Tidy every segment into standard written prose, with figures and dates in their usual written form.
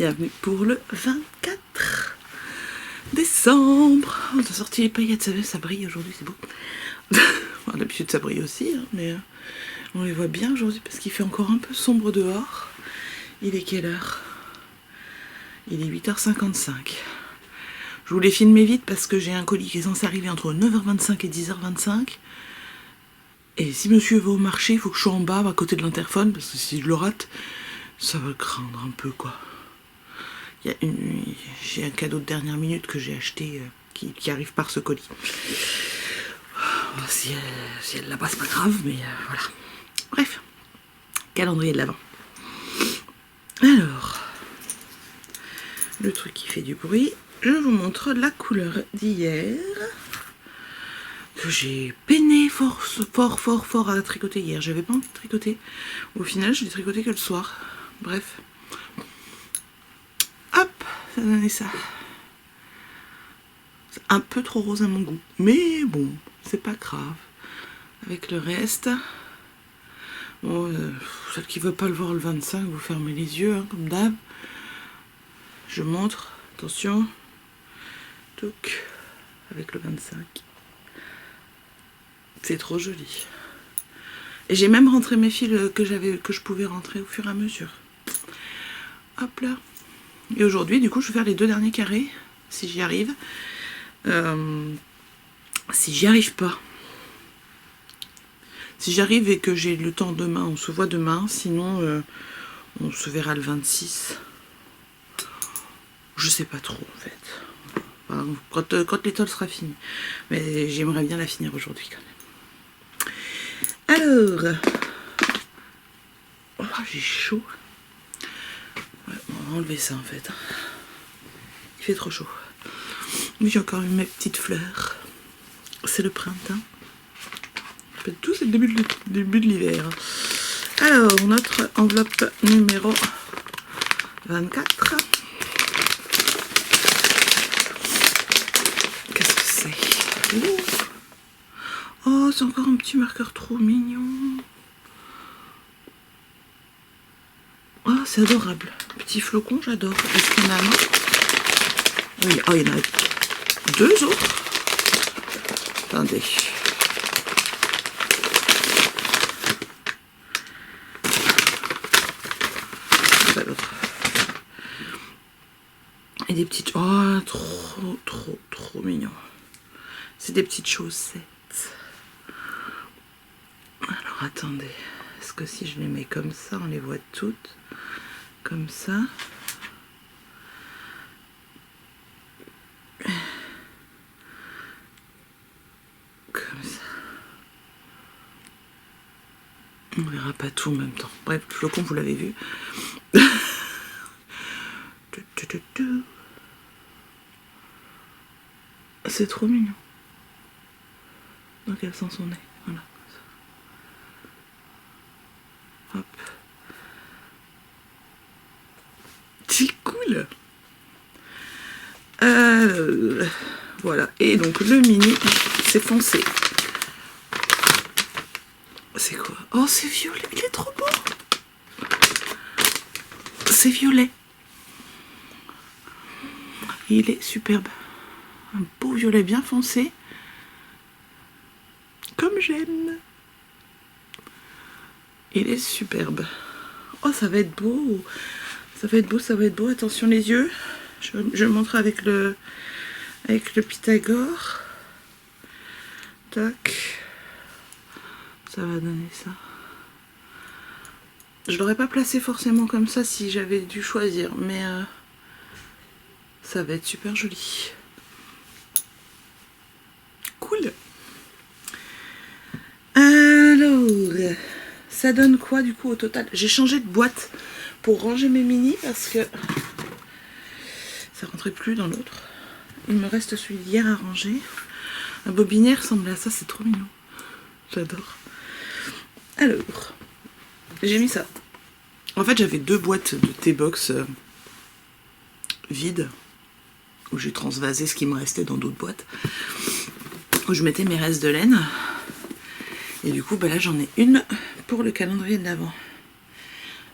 Bienvenue pour le 24 décembre. On a sorti les paillettes, ça brille aujourd'hui, c'est beau. Bon, d'habitude ça brille aussi, hein, mais on les voit bien aujourd'hui parce qu'il fait encore un peu sombre dehors. Il est quelle heure? Il est 8h55. Je voulais filmer vite parce que j'ai un colis qui est censé arriver entre 9h25 et 10h25. Et si monsieur va au marché, il faut que je sois en bas à côté de l'interphone parce que si je le rate, ça va craindre un peu quoi. J'ai un cadeau de dernière minute que j'ai acheté qui arrive par ce colis. Si elle l'a pas, c'est pas grave, mais voilà. Bref, calendrier de l'Avent. Alors, le truc qui fait du bruit, je vous montre la couleur d'hier que j'ai peiné fort à tricoter hier. J'avais pas envie de tricoter. Au final, je l'ai tricoté que le soir. Bref. Hop, ça donnait ça. C'est un peu trop rose à mon goût. Mais bon, c'est pas grave. Avec le reste. Bon, celle qui veut pas le voir le 25, vous fermez les yeux, hein, comme d'hab. Je montre. Attention. Touc. Avec le 25. C'est trop joli. Et j'ai même rentré mes fils que je pouvais rentrer au fur et à mesure. Hop là. Et aujourd'hui, du coup, je vais faire les 2 derniers carrés, si j'y arrive. Si j'y arrive pas. Si j'arrive et que j'ai le temps demain, on se voit demain. Sinon, on se verra le 26. Je sais pas trop, en fait. Enfin, quand l'étole sera finie. Mais j'aimerais bien la finir aujourd'hui, quand même. Alors, oh, j'ai chaud. Ouais, on va enlever ça en fait. Il fait trop chaud. Mais j'ai encore mes petites fleurs. C'est le printemps. Tout c'est le début de l'hiver. Alors, notre enveloppe numéro 24. Qu'est-ce que c'est? Oh, c'est encore un petit marqueur trop mignon. Oh, c'est adorable. Petit flocon, j'adore. Est-ce qu'il y en a un autre? Oui, oh, il y en a 2 autres. Attendez. Pas l'autre. Et des petites... Oh, trop mignon. C'est des petites chaussettes. Alors, attendez. Est-ce que si je les mets comme ça, on les voit toutes? Comme ça. Comme ça. On verra pas tout en même temps. Bref, le flocon, vous l'avez vu. C'est trop mignon. Dans quel sens on est? Voilà. Hop. C'est cool. Voilà. Et donc le mini, c'est foncé. C'est quoi? Oh, c'est violet. Il est trop beau. C'est violet. Il est superbe. Un beau violet bien foncé. Comme j'aime. Il est superbe. Oh, ça va être beau. Ça va être beau, ça va être beau. Attention les yeux. Je montre avec le Pythagore. Tac. Ça va donner ça. Je l'aurais pas placé forcément comme ça si j'avais dû choisir, mais ça va être super joli. Cool. Alors, ça donne quoi du coup au total? J'ai changé de boîte pour ranger mes mini parce que ça rentrait plus dans l'autre. Il me reste celui d'hier à ranger. Un bobinaire ressemble à ça, c'est trop mignon. J'adore. Alors, j'ai mis ça. En fait, j'avais 2 boîtes de T-Box vides où j'ai transvasé ce qui me restait dans d'autres boîtes où je mettais mes restes de laine. Et du coup, bah là, j'en ai une pour le calendrier de l'Avent.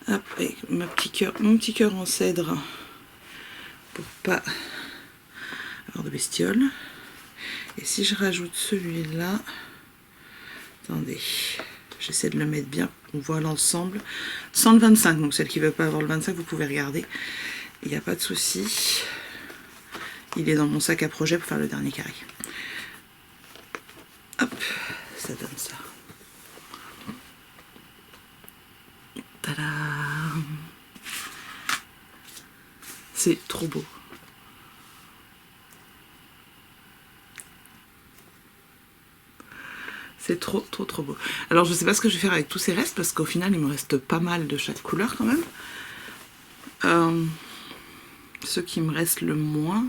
Hop, avec mon petit cœur en cèdre pour pas avoir de bestioles. Et si je rajoute celui-là, attendez, j'essaie de le mettre bien, on voit l'ensemble, sans le 25, donc celle qui ne veut pas avoir le 25, vous pouvez regarder, il n'y a pas de souci. Il est dans mon sac à projet pour faire le dernier carré. Hop, ça donne ça. Tada! C'est trop beau. C'est trop beau. Alors je sais pas ce que je vais faire avec tous ces restes parce qu'au final il me reste pas mal de chaque couleur quand même. Ceux qui me restent le moins,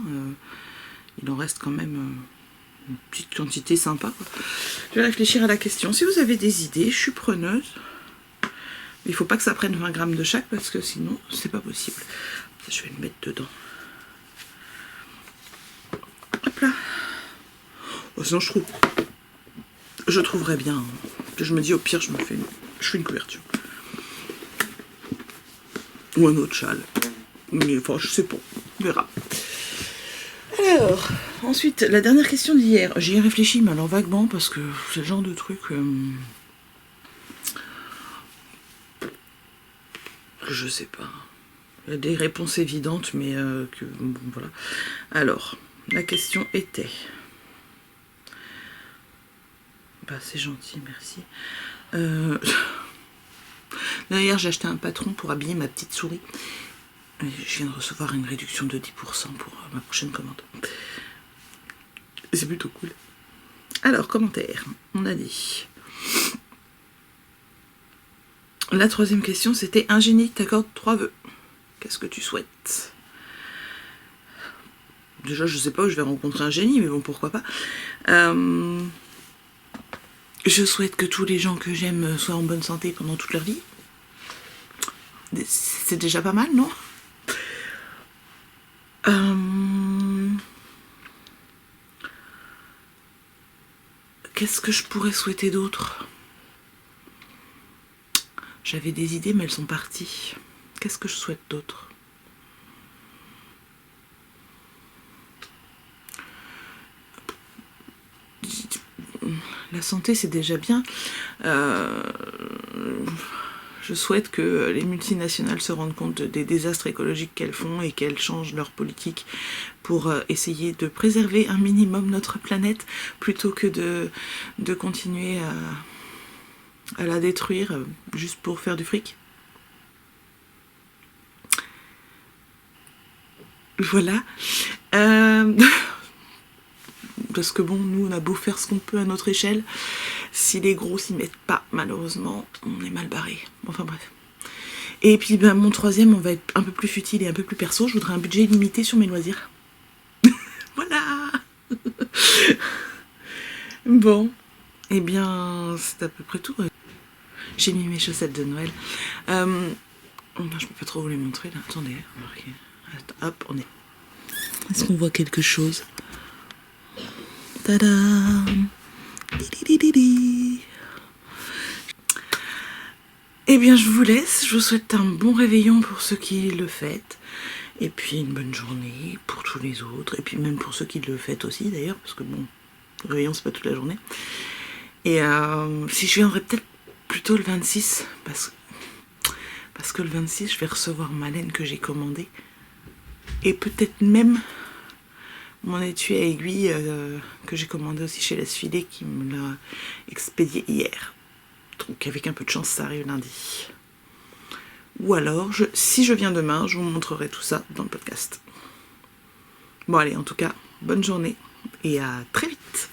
il en reste quand même une petite quantité sympa, quoi. Je vais réfléchir à la question. Si vous avez des idées, je suis preneuse. Il faut pas que ça prenne 20 grammes de chaque parce que sinon c'est pas possible. Je vais le mettre dedans. Hop là. Oh, sinon je trouverais bien. Hein. Je me dis au pire je fais une couverture. Ou un autre châle. Mais enfin je sais pas. On verra. Alors, ensuite, la dernière question d'hier. J'y ai réfléchi, mais alors vaguement, parce que c'est le genre de truc que je sais pas. Il y a des réponses évidentes, mais que bon, voilà. Alors, la question était... Bah, c'est gentil, merci. D'ailleurs, j'ai acheté un patron pour habiller ma petite souris. Je viens de recevoir une réduction de 10% pour ma prochaine commande. C'est plutôt cool. Alors, commentaire. On a dit... La troisième question, c'était un génie t'accorde 3 vœux. Qu'est-ce que tu souhaites? Déjà, je sais pas où je vais rencontrer un génie, mais bon, pourquoi pas. Je souhaite que tous les gens que j'aime soient en bonne santé pendant toute leur vie. C'est déjà pas mal, non? Qu'est-ce que je pourrais souhaiter d'autre? J'avais des idées, mais elles sont parties. Qu'est-ce que je souhaite d'autre? La santé, c'est déjà bien. Je souhaite que les multinationales se rendent compte des désastres écologiques qu'elles font et qu'elles changent leur politique pour essayer de préserver un minimum notre planète plutôt que de continuer à la détruire juste pour faire du fric. Voilà. Parce que bon, nous on a beau faire ce qu'on peut à notre échelle, si les gros s'y mettent pas, malheureusement, on est mal barré. Enfin bref. Et puis ben, mon troisième, on va être un peu plus futile et un peu plus perso, je voudrais un budget limité sur mes loisirs. Voilà. Bon, eh bien c'est à peu près tout. J'ai mis mes chaussettes de Noël. Je peux pas trop vous les montrer là, attendez, remarquez. Hop, on est... Est-ce qu'on voit quelque chose? Tadam! Eh bien, je vous laisse. Je vous souhaite un bon réveillon pour ceux qui le fêtent. Et puis une bonne journée pour tous les autres. Et puis même pour ceux qui le fêtent aussi, d'ailleurs. Parce que bon, le réveillon, c'est pas toute la journée. Et si je viendrai peut-être plutôt le 26. Parce que le 26, je vais recevoir ma laine que j'ai commandée. Et peut-être même... mon étui à aiguille que j'ai commandé aussi chez Laisse-Filer qui me l'a expédié hier. Donc avec un peu de chance ça arrive lundi. Ou alors, si je viens demain, je vous montrerai tout ça dans le podcast. Bon allez, en tout cas, bonne journée et à très vite.